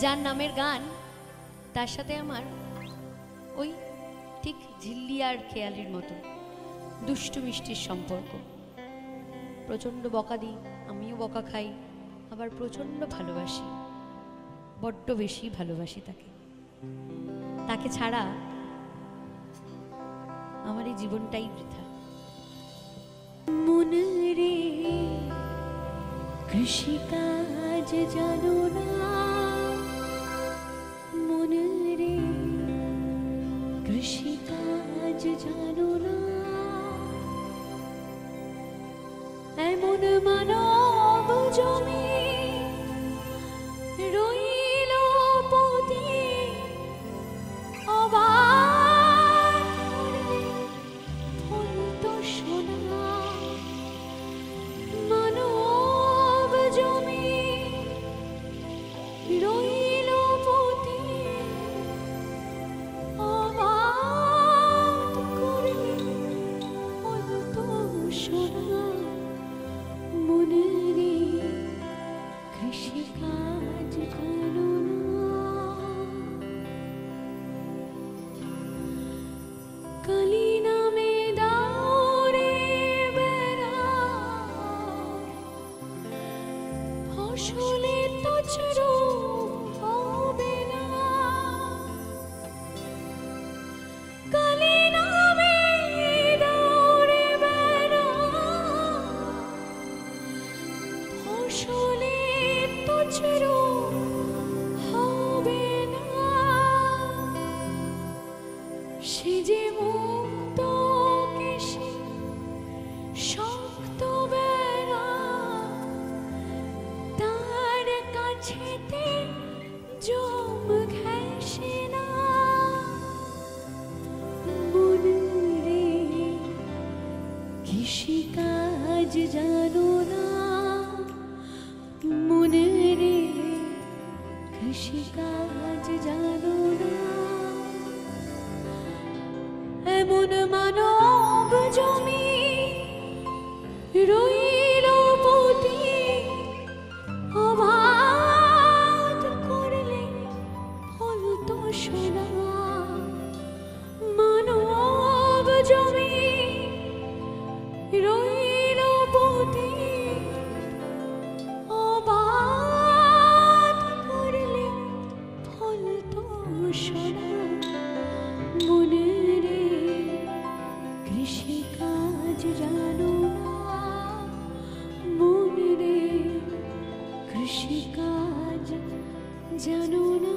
যার নামের গান তার সাথে আমার ওই ঠিক ঝিল্লি আর খেয়ালির মতো দুষ্টু মিষ্টির সম্পর্ক। প্রচণ্ড বকা দিই, আমিও বকা খাই, আবার প্রচণ্ড ভালোবাসি, বড্ড বেশি ভালোবাসি তাকে। তাকে ছাড়া আমার এই জীবনটাই বৃথা। মনে রে কৃষিকাজ জানো না, মনে রে কৃষিকাজ জানো না, এমন মানব জমি রইল পতি অবাক ফলত সোনা, মানব জমি রইল পতি অবাক করে ফলত সোনা, মনে রে কৃষিকাজ জানো না। কালী নামে দাওরে বেড়া, ফসলে তছরু হবে না। কালী নামে দাওরে বেড়া, ফসলে তছরু হবে না। সে যে মুক্ত কেশে শক্ত বেড়া, তার কাছেতে জম ঘেঁষে না। মনে রে কৃষিকাজ জানো না, মনে রে কৃষিকাজ জানো না, এমন মানব জমি রইল পতি অবাদ করলে ফলত সোনা, মানব জমি রইল পতি অবাদ করলে ফলত সোনা, মনে রে কৃষিকাজ জানো না, মনে রে কৃষিকাজ জানো না।